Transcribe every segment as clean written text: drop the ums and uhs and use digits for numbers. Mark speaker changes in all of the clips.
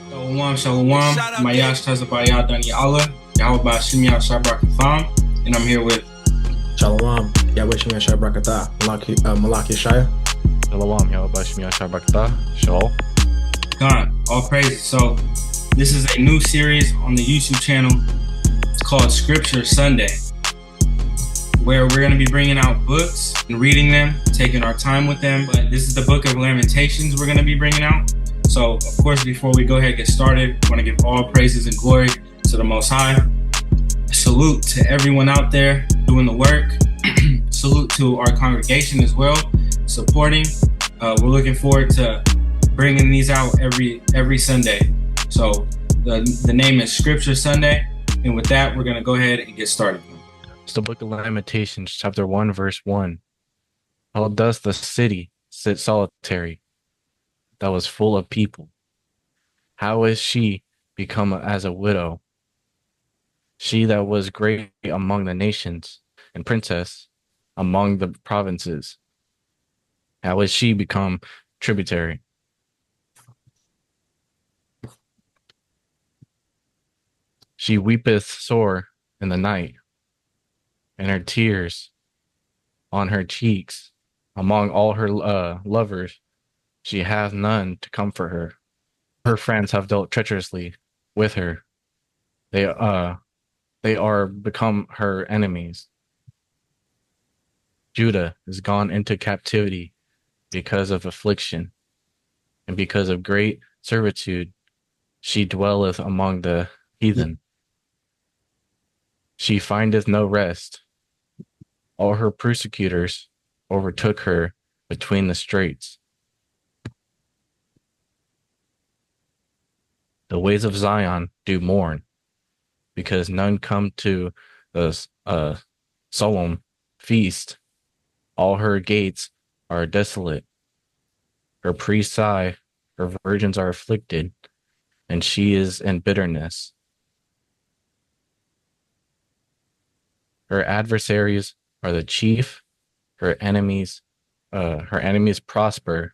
Speaker 1: Shalom, shalom. Mayash Tazabaya Dani Allah. Yahweh Shimya Shabrak Tham. And I'm here with
Speaker 2: Shalom, Yahweh Shemia Shai Brakatah, Malaki Shaya.
Speaker 3: Shalom, Yahweh Shemia Shabakta, Shaul.
Speaker 1: God. All praises. So, this is a new series on the YouTube channel. It's called Scripture Sunday, where we're going to be bringing out books and reading them, taking our time with them. But this is the book of Lamentations we're going to be bringing out. So, of course, before we go ahead and get started, I want to give all praises and glory to the Most High. Salute to everyone out there doing the work. Salute to our congregation as well, supporting. We're looking forward to bringing these out every Sunday. So the name is Scripture Sunday. And with that, we're going to go ahead and get started.
Speaker 3: It's the book of Lamentations, chapter 1, verse 1. How does the city sit solitary that was full of people? How is she become as a widow? She that was great among the nations and princess among the provinces. How is she become tributary? She weepeth sore in the night, and her tears on her cheeks. Among all her lovers, she hath none to comfort her. Her friends have dealt treacherously with her. They are become her enemies. Judah is gone into captivity because of affliction, and because of great servitude she dwelleth among the heathen. She findeth no rest. All her persecutors overtook her between the straits. The ways of Zion do mourn, because none come to the solemn feast. All her gates are desolate. Her priests sigh, her virgins are afflicted, and she is in bitterness. Her adversaries are the chief, her enemies prosper,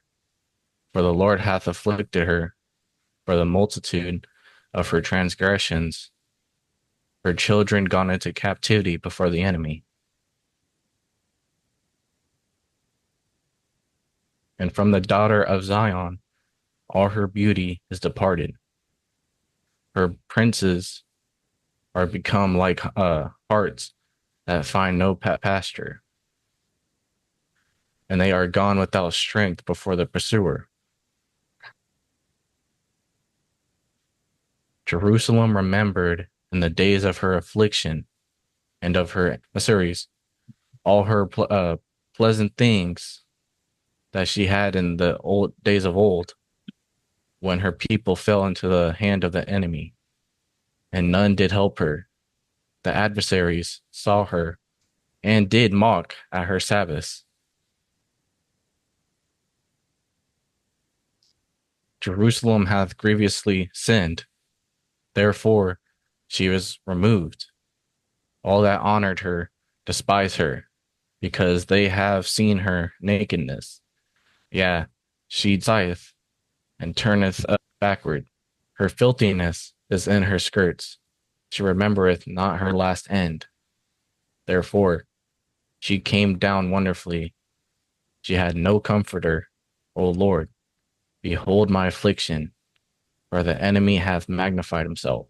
Speaker 3: for the Lord hath afflicted her for the multitude of her transgressions. Her children gone into captivity before the enemy. And from the daughter of Zion, all her beauty is departed. Her princes are become like harts that find no pasture, and they are gone without strength before the pursuer. Jerusalem remembered in the days of her affliction and of her miseries all her pleasant things that she had in the old days of old, when her people fell into the hand of the enemy, and none did help her. The adversaries saw her and did mock at her Sabbaths. Jerusalem hath grievously sinned, therefore she was removed. All that honored her despise her, because they have seen her nakedness. Yeah, she sigheth and turneth backward. Her filthiness is in her skirts. She remembereth not her last end. Therefore she came down wonderfully. She had no comforter. O Lord, behold my affliction, for the enemy hath magnified himself.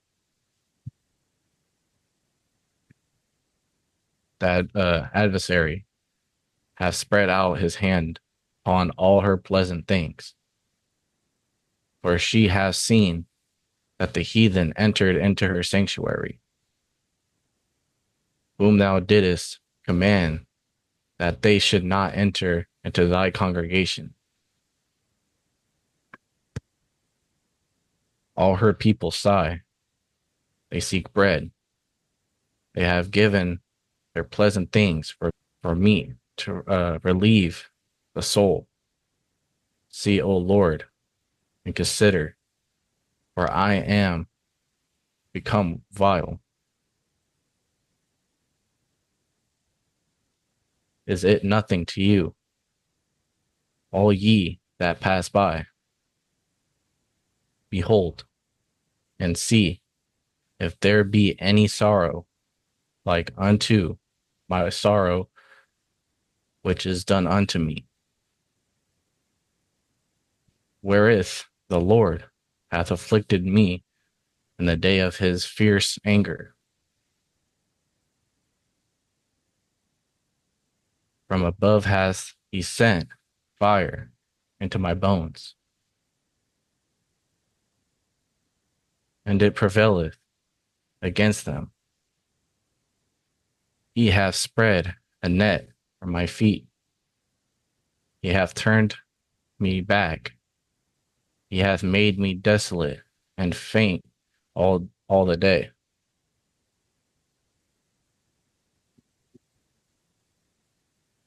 Speaker 3: That adversary hath spread out his hand on all her pleasant things. For she hath seen that the heathen entered into her sanctuary, whom thou didst command that they should not enter into thy congregation. All her people sigh, they seek bread. They have given their pleasant things for meat to relieve the soul. See, O Lord, and consider, for I am become vile. Is it nothing to you, all ye that pass by. Behold, and see if there be any sorrow like unto my sorrow which is done unto me, wherewith the Lord hath afflicted me in the day of his fierce anger. From above hath he sent fire into my bones, and it prevaileth against them. He hath spread a net for my feet. He hath turned me back. He hath made me desolate and faint all the day.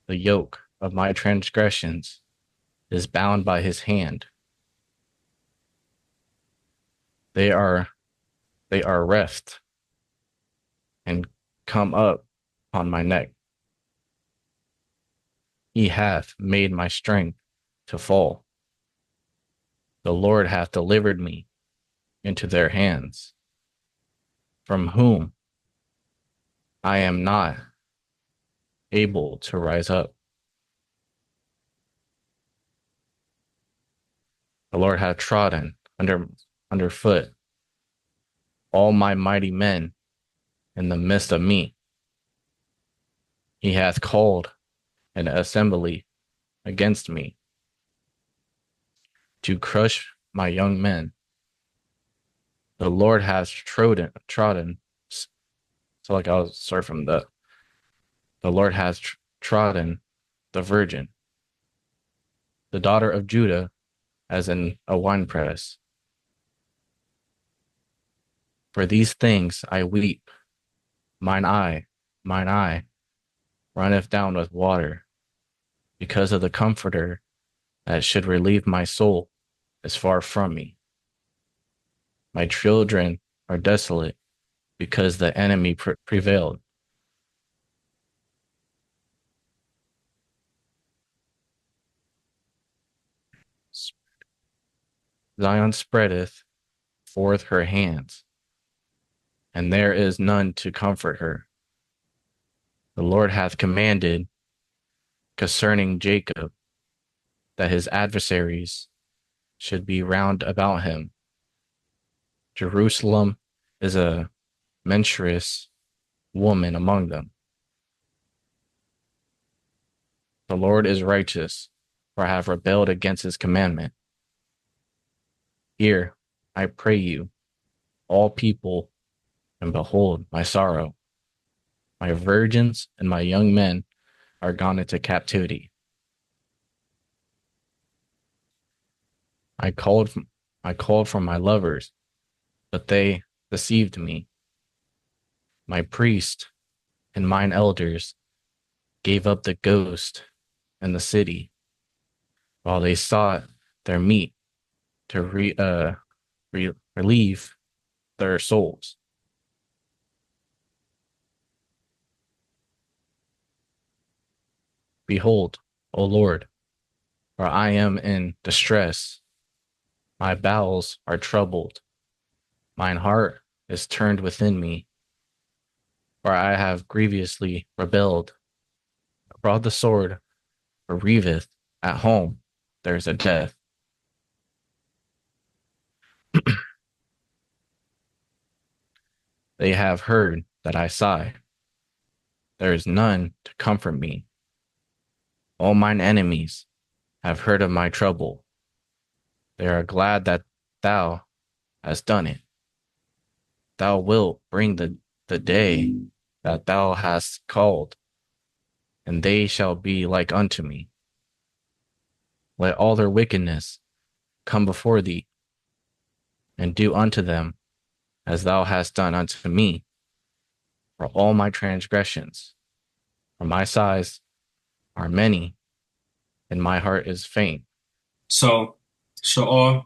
Speaker 3: The yoke of my transgressions is bound by his hand. They are reft and come up on my neck. He hath made my strength to fall. The Lord hath delivered me into their hands, from whom I am not able to rise up. The Lord hath trodden under foot all my mighty men in the midst of me. He hath called an assembly against me to crush my young men. The Lord has trodden. So like I was sorry from the Lord has trodden the virgin, the daughter of Judah, as in a winepress. For these things I weep. Mine eye runneth down with water, because of the comforter that should relieve my soul is far from me. My children are desolate, because the enemy prevailed. Zion spreadeth forth her hands, and there is none to comfort her. The Lord hath commanded concerning Jacob that his adversaries should be round about him. Jerusalem is a menstruous woman among them. The Lord is righteous, for I have rebelled against his commandment. Hear, I pray you, all people, and behold my sorrow. My virgins and my young men are gone into captivity. I called for my lovers, but they deceived me. My priest and mine elders gave up the ghost in the city, while they sought their meat to relieve their souls. Behold, O Lord, for I am in distress. My bowels are troubled. Mine heart is turned within me, for I have grievously rebelled. Abroad the sword bereaveth, at home there is a death. They have heard that I sigh. There is none to comfort me. All mine enemies have heard of my trouble. They are glad that thou hast done it. Thou wilt bring the day that thou hast called, and they shall be like unto me. Let all their wickedness come before thee, and do unto them as thou hast done unto me, for all my transgressions, for my sighs are many, and my heart is faint.
Speaker 1: So,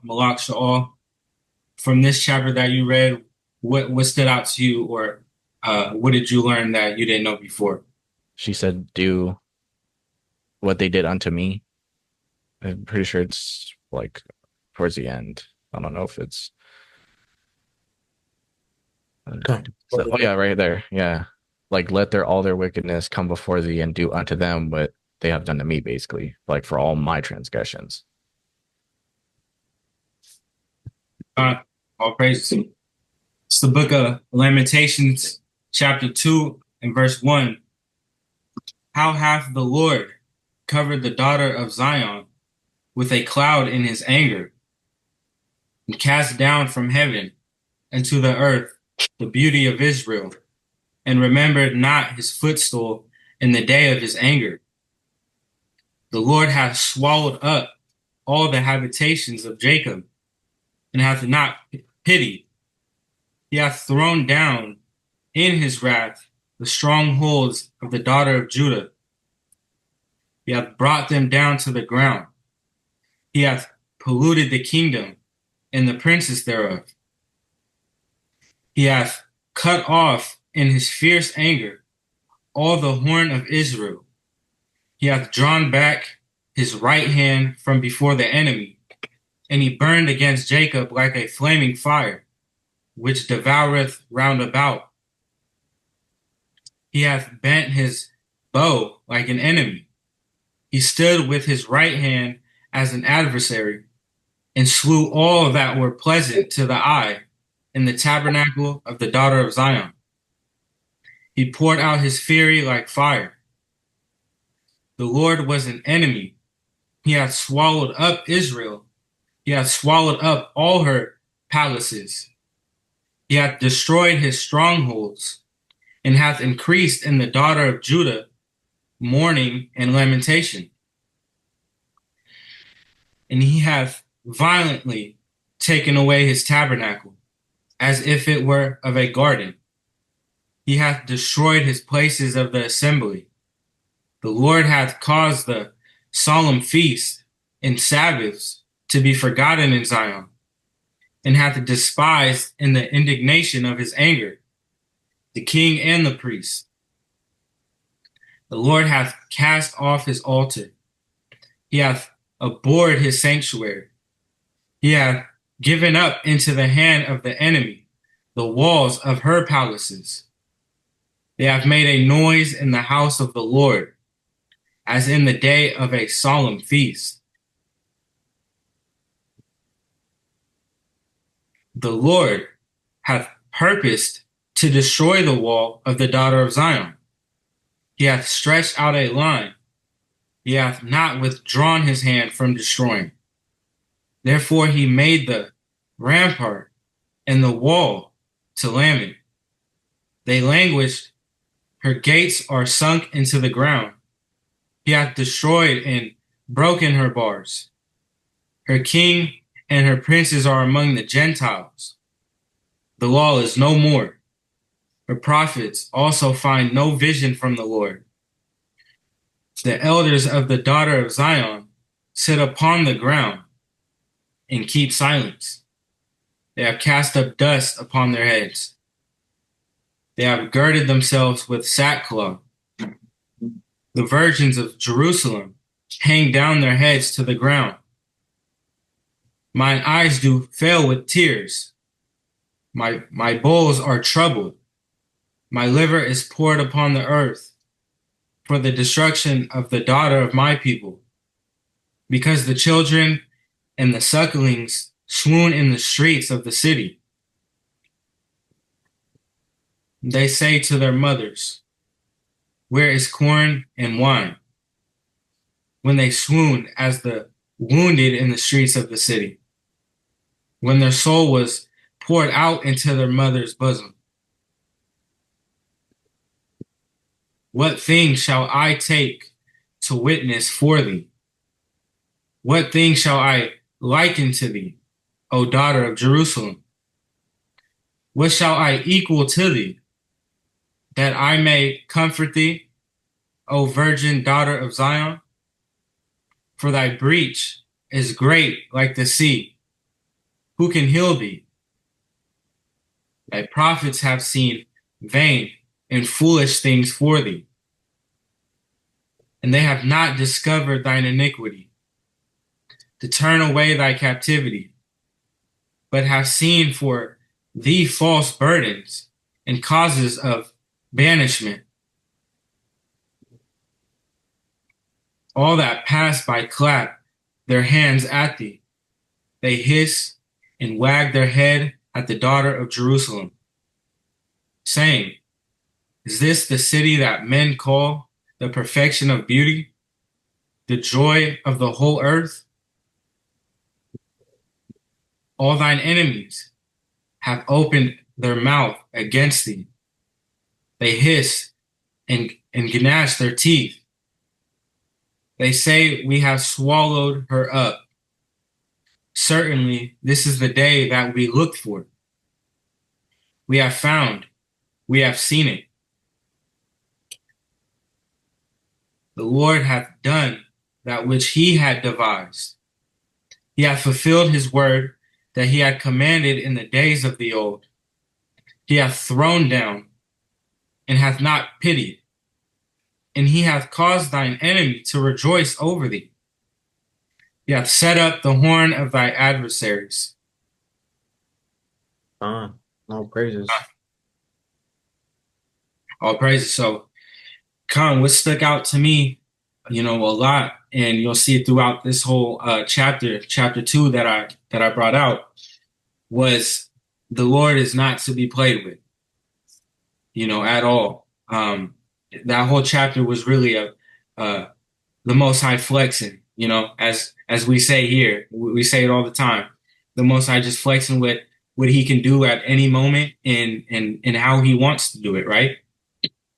Speaker 1: Malak Sha'al, from this chapter that you read, what stood out to you, or what did you learn that you didn't know before?
Speaker 3: She said, do what they did unto me. I'm pretty sure it's like towards the end. I don't know if it's.
Speaker 2: Come.
Speaker 3: Oh yeah, right there. Yeah, like let their all their wickedness come before thee and do unto them what they have done to me, basically, like for all my transgressions.
Speaker 1: All praise. It's the book of Lamentations, chapter 2 and verse 1. How hath the Lord covered the daughter of Zion with a cloud in his anger, and cast down from heaven into the earth the beauty of Israel, and remembered not his footstool in the day of his anger. The Lord hath swallowed up all the habitations of Jacob, and hath not pitied. He hath thrown down in his wrath the strongholds of the daughter of Judah. He hath brought them down to the ground. He hath polluted the kingdom and the princes thereof. He hath cut off in his fierce anger all the horn of Israel. He hath drawn back his right hand from before the enemy, and he burned against Jacob like a flaming fire, which devoureth round about. He hath bent his bow like an enemy. He stood with his right hand as an adversary, and slew all that were pleasant to the eye in the tabernacle of the daughter of Zion. He poured out his fury like fire. The Lord was an enemy. He hath swallowed up Israel. He hath swallowed up all her palaces. He hath destroyed his strongholds, and hath increased in the daughter of Judah mourning and lamentation. And he hath violently taken away his tabernacle, as if it were of a garden. He hath destroyed his places of the assembly. The Lord hath caused the solemn feasts and Sabbaths to be forgotten in Zion, and hath despised in the indignation of his anger the king and the priest. The Lord hath cast off his altar. He hath abhorred his sanctuary. He hath given up into the hand of the enemy the walls of her palaces. They have made a noise in the house of the Lord, as in the day of a solemn feast. The Lord hath purposed to destroy the wall of the daughter of Zion. He hath stretched out a line. He hath not withdrawn his hand from destroying. Therefore he made the rampart and the wall to lament. They languished. Her gates are sunk into the ground. He hath destroyed and broken her bars. Her king and her princes are among the Gentiles. The law is no more. Her prophets also find no vision from the Lord. The elders of the daughter of Zion sit upon the ground and keep silence. They have cast up dust upon their heads. They have girded themselves with sackcloth. The virgins of Jerusalem hang down their heads to the ground. Mine eyes do fail with tears. My bowls are troubled. My liver is poured upon the earth for the destruction of the daughter of my people, because the children and the sucklings swoon in the streets of the city. They say to their mothers, where is corn and wine? When they swoon as the wounded in the streets of the city, when their soul was poured out into their mother's bosom. What thing shall I take to witness for thee? What thing shall I liken to thee, O daughter of Jerusalem? What shall I equal to thee, that I may comfort thee, O virgin daughter of Zion? For thy breach is great like the sea. Who can heal thee? Thy prophets have seen vain and foolish things for thee, and they have not discovered thine iniquity. to turn away thy captivity, but have seen for thee false burdens and causes of banishment. All that pass by clap their hands at thee. They hiss and wag their head at the daughter of Jerusalem, saying, Is this the city that men call the perfection of beauty, the joy of the whole earth? All thine enemies have opened their mouth against thee. They hiss and gnash their teeth. They say, We have swallowed her up. Certainly, this is the day that we looked for. We have found, we have seen it. The Lord hath done that which he had devised. He hath fulfilled his word that he had commanded in the days of the old. He hath thrown down and hath not pitied, and he hath caused thine enemy to rejoice over thee. He hath set up the horn of thy adversaries.
Speaker 2: All praises.
Speaker 1: All praises. So, Con, what stuck out to me, a lot, and you'll see it throughout this whole chapter 2 that I brought out, was the Lord is not to be played with, at all. That whole chapter was really the Most High flexing, as we say here, we say it all the time. The Most High just flexing with what he can do at any moment and how he wants to do it, right?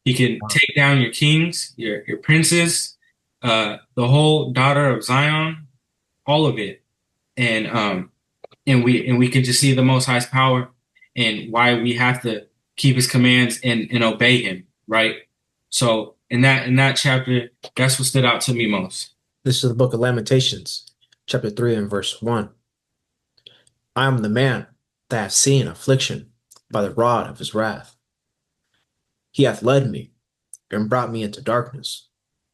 Speaker 1: He can take down your kings, your princes, the whole daughter of Zion, all of it, and we can just see the Most High's power and why we have to keep his commands and obey him, right? So in that chapter, that's what stood out to me most.
Speaker 2: This is the book of Lamentations, chapter 3 and verse 1. I am the man that hath seen affliction by the rod of his wrath. He hath led me and brought me into darkness,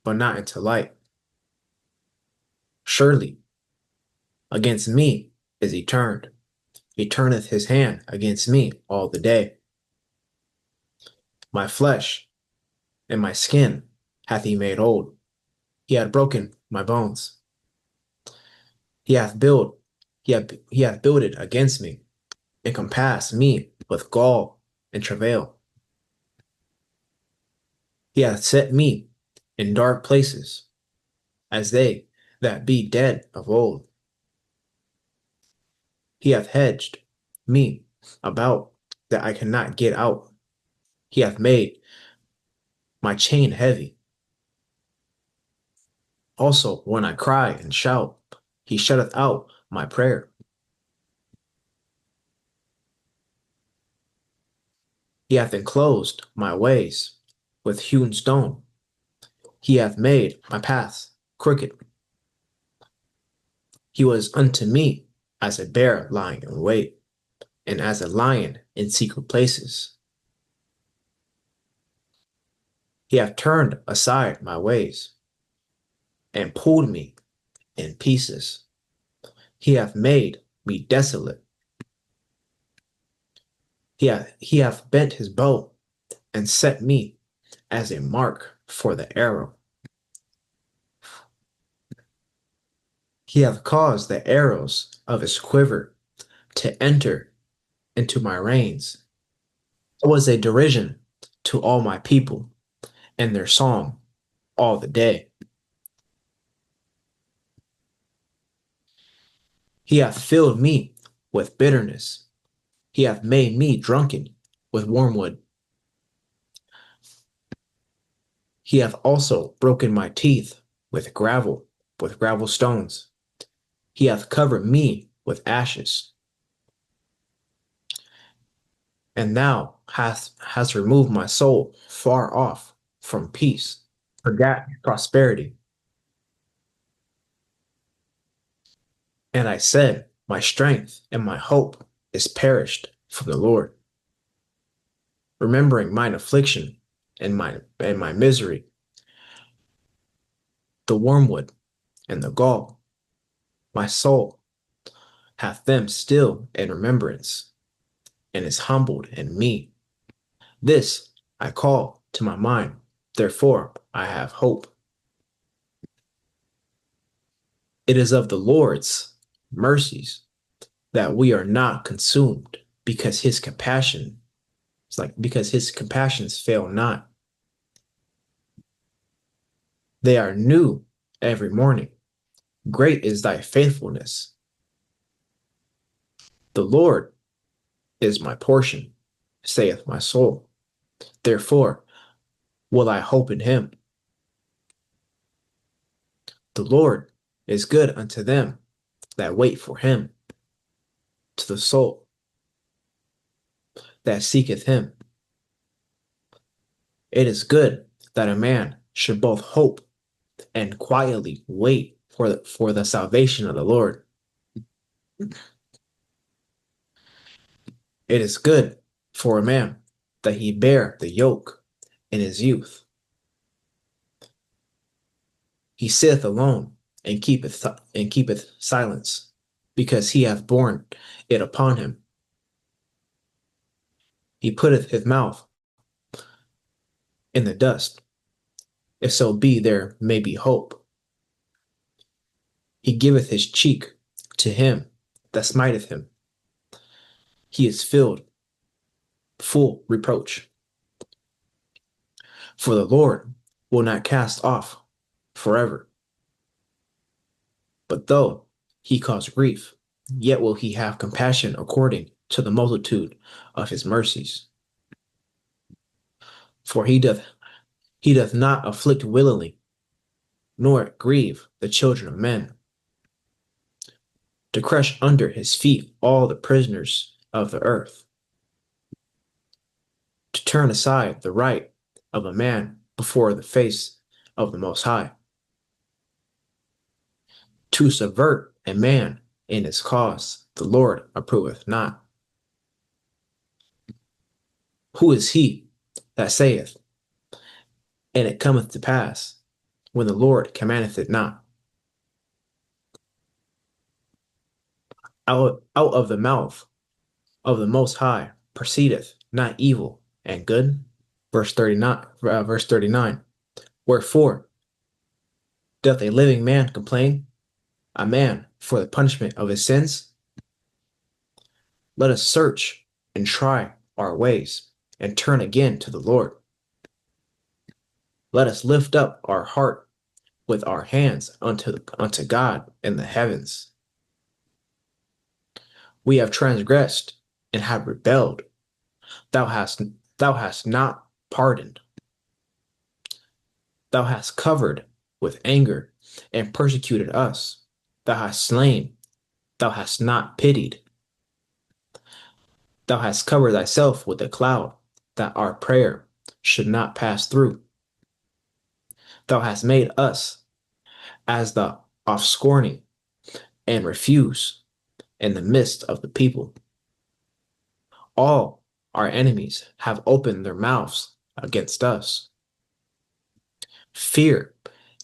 Speaker 2: but not into light. Surely against me is he turned. He turneth his hand against me all the day. My flesh and my skin hath he made old. He hath broken my bones. He hath builded against me, and compassed me with gall and travail. He hath set me in dark places, as they that be dead of old. He hath hedged me about that I cannot get out. He hath made my chain heavy. Also, when I cry and shout, he shutteth out my prayer. He hath enclosed my ways with hewn stone. He hath made my paths crooked. He was unto me as a bear lying in wait, and as a lion in secret places. He hath turned aside my ways, and pulled me in pieces. He hath made me desolate. He hath bent his bow, and set me as a mark for the arrow. He hath caused the arrows of his quiver to enter into my reins. It was a derision to all my people, and their song all the day. He hath filled me with bitterness. He hath made me drunken with wormwood. He hath also broken my teeth with gravel stones. He hath covered me with ashes. And thou hast removed my soul far off from peace, forgot prosperity. And I said, my strength and my hope is perished from the Lord. Remembering mine affliction and my misery, the wormwood and the gall, My soul hath them still in remembrance, and is humbled in me. This I call to my mind, therefore I have hope. It is of the Lord's mercies that we are not consumed, because his compassions fail not. They are new every morning. Great is thy faithfulness. The Lord is my portion, saith my soul. Therefore will I hope in him. The Lord is good unto them that wait for him, to the soul that seeketh him. It is good that a man should both hope and quietly wait for the salvation of the Lord. It is good for a man that he bear the yoke in his youth. He sitteth alone and keepeth silence, because he hath borne it upon him. He putteth his mouth in the dust, if so be there may be hope. He giveth his cheek to him that smiteth him. He is filled full reproach. For the Lord will not cast off forever. But though he cause grief, yet will he have compassion according to the multitude of his mercies. For he doth not afflict willingly, nor grieve the children of men, to crush under his feet all the prisoners of the earth, to turn aside the right of a man before the face of the Most High, to subvert a man in his cause, the Lord approveth not. Who is he that saith, and it cometh to pass, when the Lord commandeth it not? Out of the mouth of the Most High proceedeth not evil and good. Verse 39. Wherefore doth a living man complain, a man for the punishment of his sins? Let us search and try our ways, and turn again to the Lord. Let us lift up our heart with our hands unto God in the heavens. We have transgressed and have rebelled. Thou hast not pardoned. Thou hast covered with anger and persecuted us. Thou hast slain. Thou hast not pitied. Thou hast covered thyself with a cloud, that our prayer should not pass through. Thou hast made us as the offscorning and refuse in the midst of the people. All our enemies have opened their mouths against us. Fear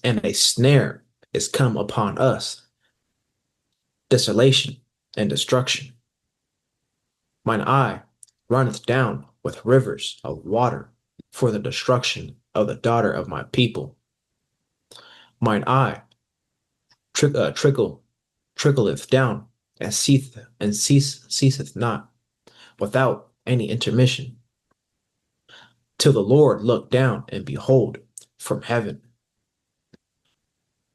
Speaker 2: and a snare is come upon us, desolation and destruction. Mine eye runneth down with rivers of water for the destruction of the daughter of my people. Mine eye trickleth down and ceaseth not, without any intermission, till the Lord look down and behold from heaven.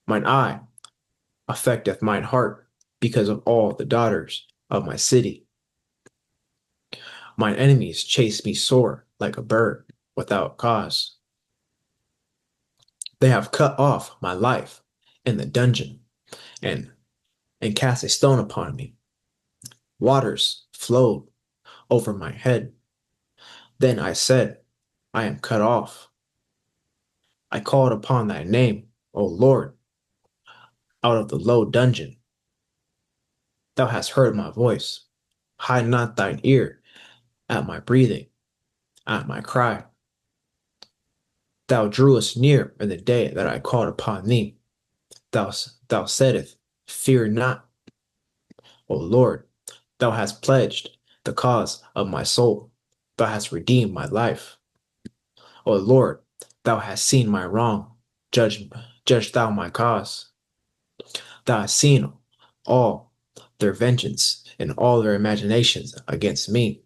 Speaker 2: Mine eye affecteth mine heart because of all the daughters of my city. Mine enemies chase me sore like a bird without cause. They have cut off my life in the dungeon, and cast a stone upon me. Waters flowed over my head. Then I said, I am cut off. I called upon thy name, O Lord, out of the low dungeon. Thou hast heard my voice. Hide not thine ear at my breathing, at my cry. Thou drewest near in the day that I called upon thee. Thou saidst, fear not, O Lord, thou hast pledged the cause of my soul. Thou hast redeemed my life. O Lord, thou hast seen my wrong. Judge thou my cause. Thou hast seen all their vengeance and all their imaginations against me.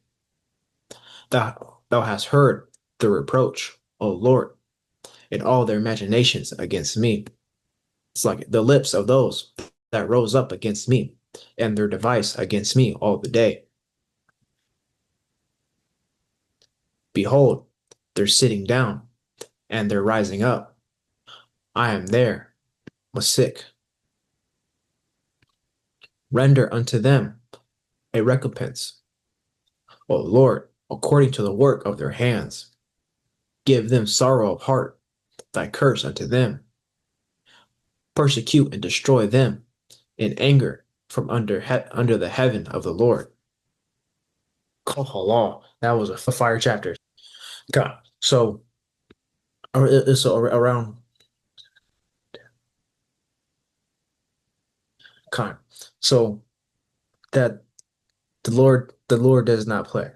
Speaker 2: Thou hast heard the reproach, O Lord, and all their imaginations against me. It's like the lips of those that rose up against me, and their device against me all the day. Behold, they're sitting down, and they're rising up. I am there, was sick. Render unto them a recompense, O Lord, according to the work of their hands. Give them sorrow of heart, thy curse unto them. Persecute and destroy them in anger from under the heaven of the Lord. Oh, that was a fire chapter. God, so it's around kind. So that the Lord does not play.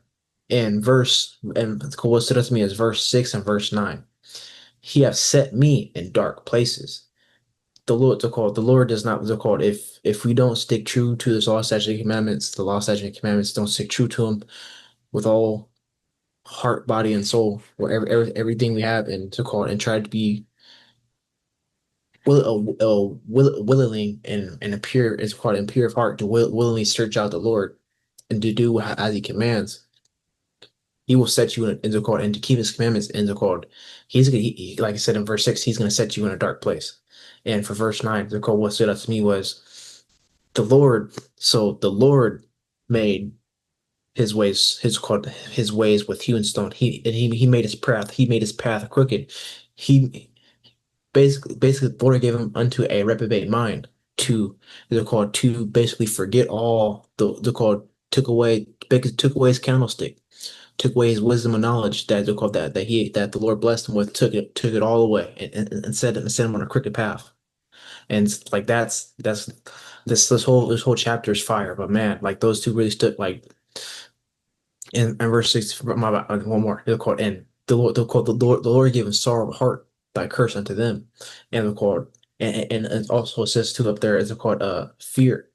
Speaker 2: And what stood out to me is verse 6 and verse 9. He hath set me in dark places. The Lord does not called if we don't stick true to his law, statutes, and commandments, the law, statutes, and commandments, don't stick true to him with all heart, body, and soul, whatever everything we have, and and try to be willing and a pure, it's called in pure of heart, to willingly search out the Lord and to do as he commands. He will set you in the called, and to keep his commandments in the called. Like I said in verse 6, he's going to set you in a dark place. And for verse 9, the called, what stood out to me was the Lord. So the Lord made his ways, his ways with hewn stone. He made his path. He made his path crooked. He basically the Lord gave him unto a reprobate mind to basically forget all the called took away his candlestick, took away his wisdom and knowledge that they called that the Lord blessed him with, took it all away and set him on a crooked path. And like this whole chapter is fire. But man, like those two really stood like in verse 6. One more. They're called, and the Lord gave him sorrow of heart by curse unto them. And they're called, and it also says too up there, it's called fear.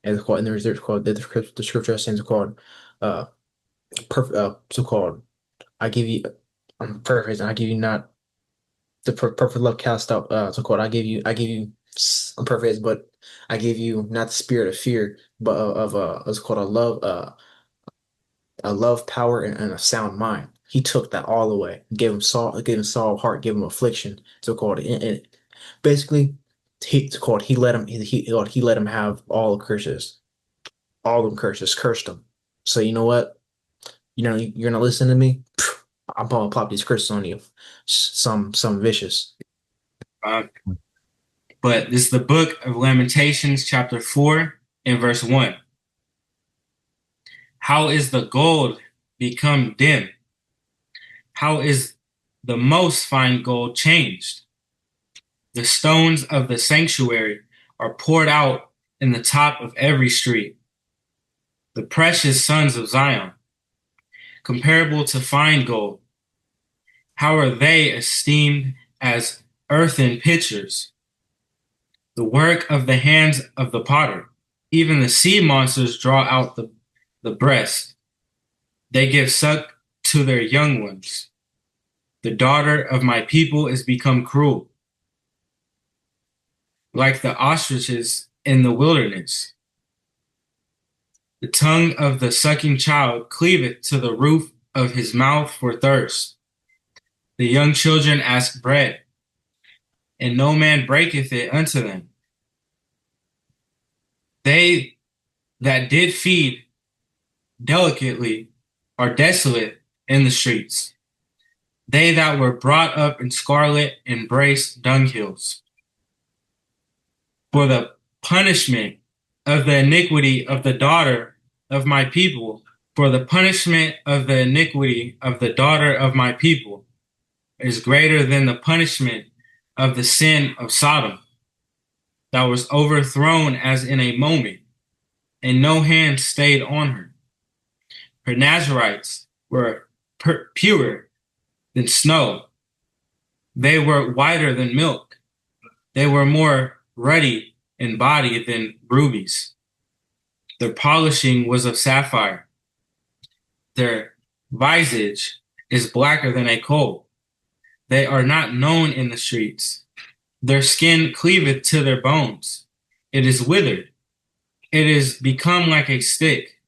Speaker 2: And it's called, and there's called the scripture saying it's called perfect so called I give you, I'm paraphrasing, I give you not the perfect love cast out, so called I give you I'm paraphrasing, but I give you not the spirit of fear, but of it's called a love, power, and a sound mind. He took that all away, gave him sorrow of heart, gave him affliction, so called, and basically he let him he let him have all the curses, all them curses, cursed him. So you know what? You're not listening to me. I'm gonna plop these curses on you. Some vicious.
Speaker 1: But this is the book of Lamentations, chapter 4, and verse 1. How is the gold become dim? How is the most fine gold changed? The stones of the sanctuary are poured out in the top of every street. The precious sons of Zion, comparable to fine gold, how are they esteemed as earthen pitchers? The work of the hands of the potter. Even the sea monsters draw out the breast. They give suck to their young ones. The daughter of my people is become cruel, like the ostriches in the wilderness. The tongue of the sucking child cleaveth to the roof of his mouth for thirst. The young children ask bread, and no man breaketh it unto them. They that did feed delicately are desolate in the streets. They that were brought up in scarlet embrace dunghills. For the punishment of the iniquity of the daughter of my people, for the punishment of the iniquity of the daughter of my people is greater than the punishment of the sin of Sodom, that was overthrown as in a moment. and no hand stayed on her. Her Nazarites were purer than snow. They were whiter than milk. They were more ruddy in body than rubies. Their polishing was of sapphire. Their visage is blacker than a coal. They are not known in the streets. Their skin cleaveth to their bones. It is withered. It is become like a stick.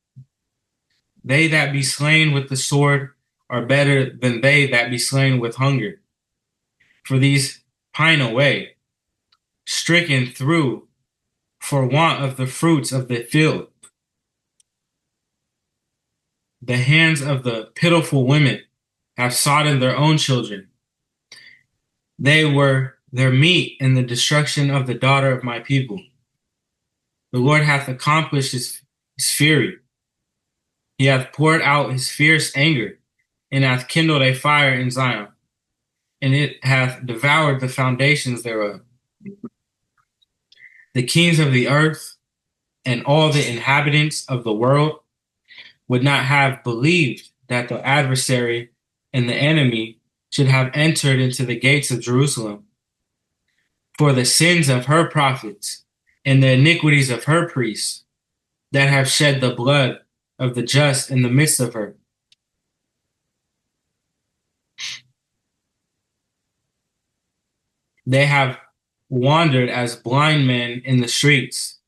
Speaker 1: They that be slain with the sword are better than they that be slain with hunger. For these pine away, stricken through for want of the fruits of the field. The hands of the pitiful women have sodden their own children. They were their meat in the destruction of the daughter of my people. The Lord hath accomplished his fury. He hath poured out his fierce anger, and hath kindled a fire in Zion, and it hath devoured the foundations thereof. The kings of the earth and all the inhabitants of the world would not have believed that the adversary and the enemy should have entered into the gates of Jerusalem. For the sins of her prophets and the iniquities of her priests that have shed the blood of the just in the midst of her. They have wandered as blind men in the streets.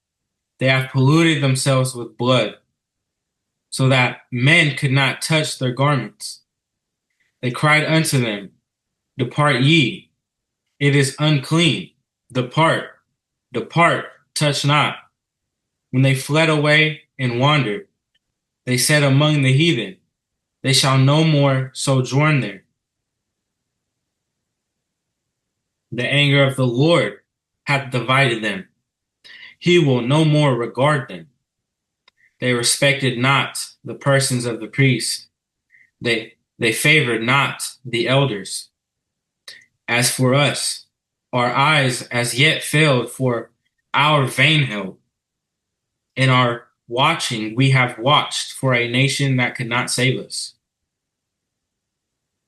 Speaker 1: They have polluted themselves with blood, so that men could not touch their garments. They cried unto them, Depart ye, it is unclean. Depart, depart, touch not. When they fled away and wandered, they said among the heathen, They shall no more sojourn there. The anger of the Lord hath divided them. He will no more regard them. They respected not the persons of the priests. They favored not the elders. As for us, our eyes as yet failed for our vain help. In our watching, we have watched for a nation that could not save us.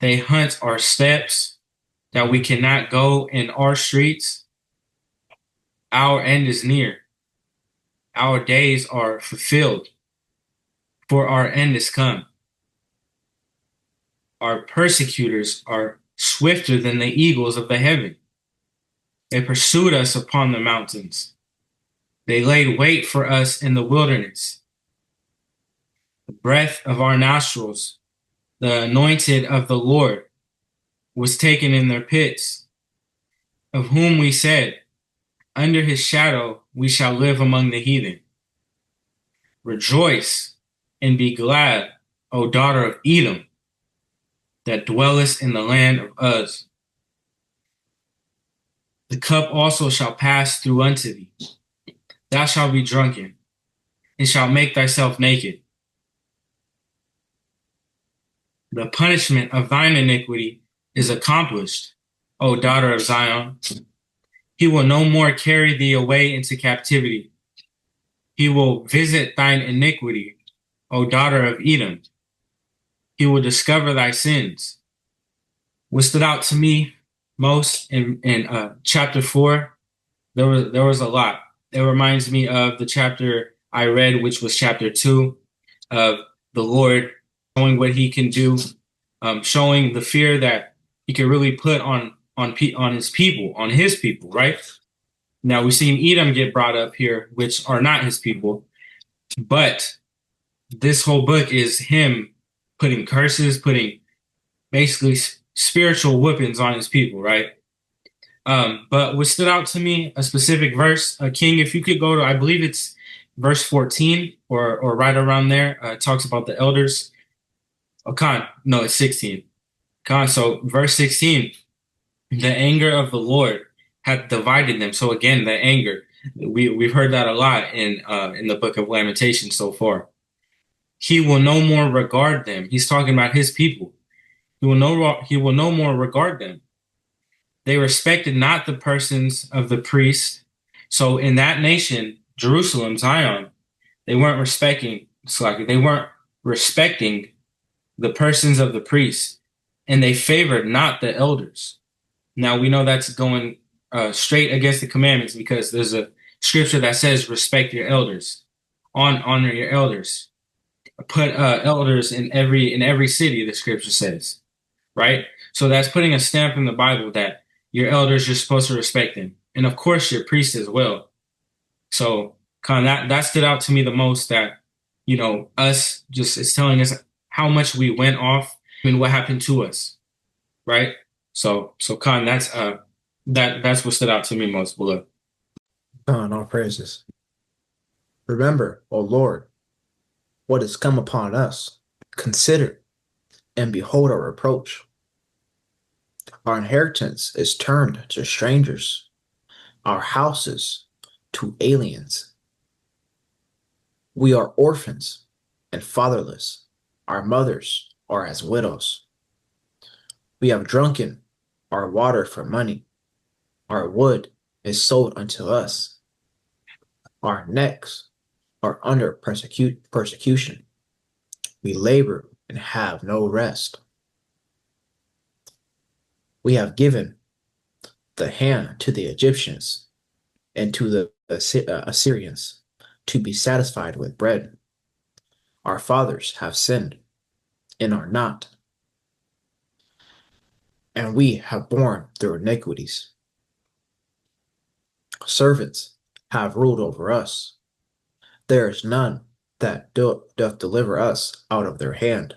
Speaker 1: They hunt our steps, that we cannot go in our streets. Our end is near. Our days are fulfilled, for our end is come. Our persecutors are swifter than the eagles of the heaven. They pursued us upon the mountains. They laid wait for us in the wilderness. The breath of our nostrils, the anointed of the Lord, was taken in their pits, of whom we said, Under his shadow we shall live among the heathen. Rejoice and be glad, O daughter of Edom, that dwellest in the land of Uz. The cup also shall pass through unto thee. Thou shalt be drunken, and shalt make thyself naked. The punishment of thine iniquity is accomplished, O daughter of Zion. He will no more carry thee away into captivity. He will visit thine iniquity, O daughter of Edom. He will discover thy sins. What stood out to me most in chapter 4, there was a lot. It reminds me of the chapter I read, which was chapter 2, of the Lord showing what he can do, showing the fear that he can really put on his people, right? Now we've seen Edom get brought up here, which are not his people, but this whole book is him putting curses, putting basically spiritual whippings on his people, right? But what stood out to me, a specific verse, King, if you could go to, I believe it's verse 14 or right around there, it talks about the elders. Oh, Khan, no, it's 16. Khan, so verse 16, the anger of the Lord hath divided them. So again, the anger, we've heard that a lot in the book of Lamentations so far. He will no more regard them. He's talking about his people. He will no more regard them. They respected not the persons of the priests. So in that nation, Jerusalem, Zion, they weren't they weren't respecting the persons of the priests, and they favored not the elders. Now we know that's going straight against the commandments, because there's a scripture that says respect your elders, honor your elders, put elders in every city. The scripture says, right? So that's putting a stamp in the Bible that your elders, you're supposed to respect them, and of course your priests as well. So kind of that stood out to me the most. That us just it's telling us how much we went off and what happened to us, right? So Khan, that's what stood out to me most, beloved.
Speaker 2: All praises. Remember, O Lord, what has come upon us. Consider and behold our reproach. Our inheritance is turned to strangers, our houses to aliens. We are orphans and fatherless. Our mothers are as widows. We have drunken our water for money. Our wood is sold unto us. Our necks are under persecution. We labor and have no rest. We have given the hand to the Egyptians and to the Assyrians to be satisfied with bread. Our fathers have sinned and are not, and we have borne their iniquities. Servants have ruled over us. There is none that doth deliver us out of their hand.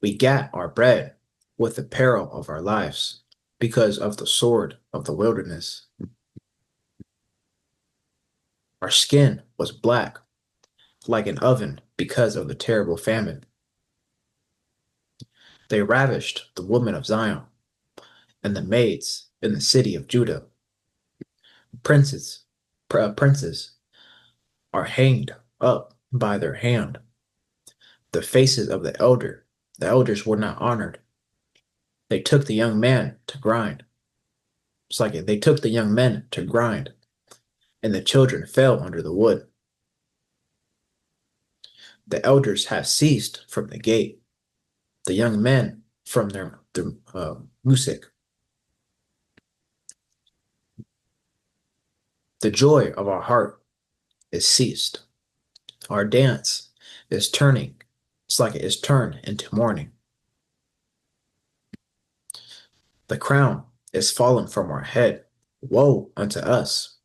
Speaker 2: We gat our bread with the peril of our lives, because of the sword of the wilderness. Our skin was black like an oven because of the terrible famine. They ravished the women of Zion and the maids in the city of Judah. Princes are hanged up by their hand. The faces of the elders were not honored. They took the young man to grind. It's like they took the young men to grind, and the children fell under the wood. The elders have ceased from the gate, the young men from their music. The joy of our heart is ceased. Our dance is turning. It's like it is turned into mourning. The crown is fallen from our head. Woe unto us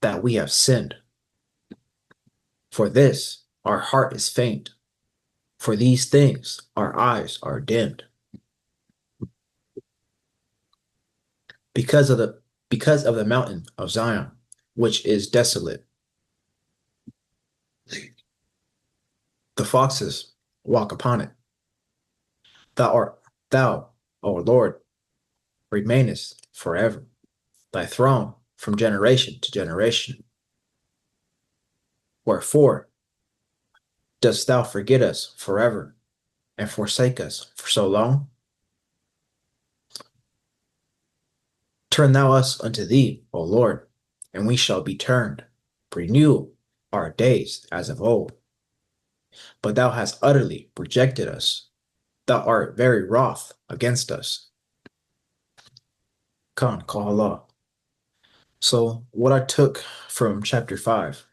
Speaker 2: that we have sinned. For this our heart is faint. For these things our eyes are dimmed. Because of the mountain of Zion, which is desolate, the foxes walk upon it. Thou, O Lord, remainest forever, thy throne from generation to generation. Wherefore dost thou forget us forever and forsake us for so long? Turn thou us unto thee, O Lord, and we shall be turned. Renew our days as of old. But thou hast utterly rejected us. Thou art very wroth against us. Khan, call Allah. So what I took from chapter 5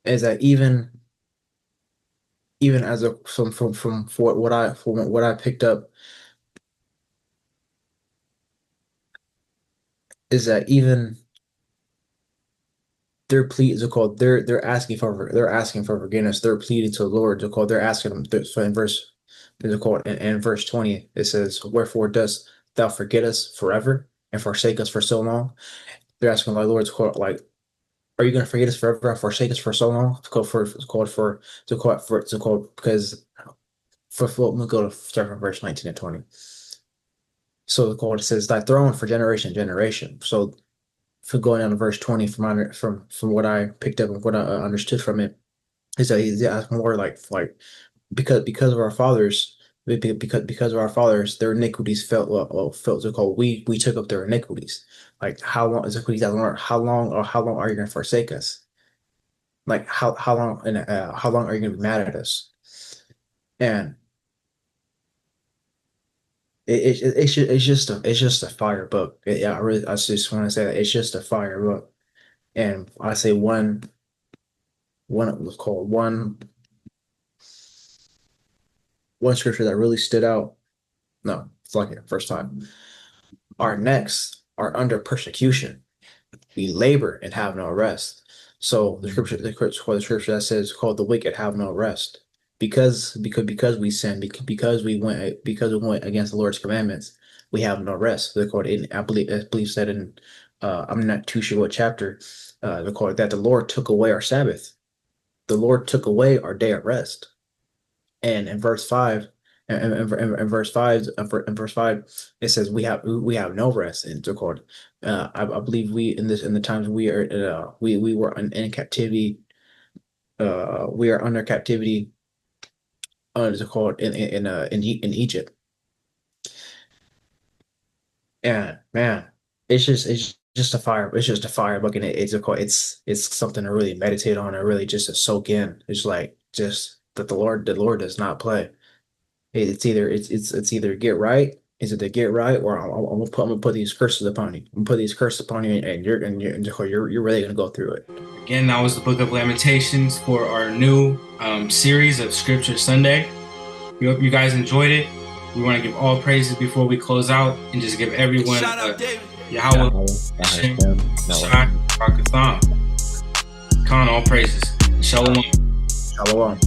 Speaker 2: is that even as a from what I picked up is that even their plea is called they're asking for forgiveness. They're pleading to the Lord. They're asking them. So in verse in verse 20 it says, "Wherefore dost thou forget us forever and forsake us for so long?" They're asking the Lord like, "Are you going to forget us forever and forsake us for so long?" Because we'll go to start from verse 19 and 20. So the quote says, "Thy throne for generation to generation." So for going down to verse 20, from what I picked up and what I understood from it, is that he's asking more like because of our fathers, because of our fathers, their iniquities felt so called. We took up their iniquities. Like how long is it? How long are you going to forsake us? Like how long are you going to be mad at us? And it's just a fire book. I just want to say that it's just a fire book. And I say one was called one scripture that really stood out. No, it's like it first time. Our necks are under persecution. We labor and have no rest. So the scripture that says called the wicked have no rest. Because we sinned, because we went against the Lord's commandments, we have no rest. They're called in, I believe said in I'm not too sure what chapter, they're called that the Lord took away our Sabbath. The Lord took away our day of rest. And in verse 5, in verse 5, it says we have no rest. And it's called I believe we in the times we are we were in captivity. We are under captivity. It's called in Egypt. And man, it's just a fire. It's just a fire book, and it's something to really meditate on and really just to soak in. It's like just that the Lord does not play. It's either get right. Is it to get right, or I'm gonna put these curses upon you. I'm gonna put these curses upon you, and you're really gonna go through it.
Speaker 1: Again, that was the book of Lamentations for our new series of Scripture Sunday. We hope you guys enjoyed it. We want to give all praises before we close out and just give everyone Yahweh, Hashem, Shai, Rakatham, Khan, all praises. Shalom.
Speaker 2: Shalom.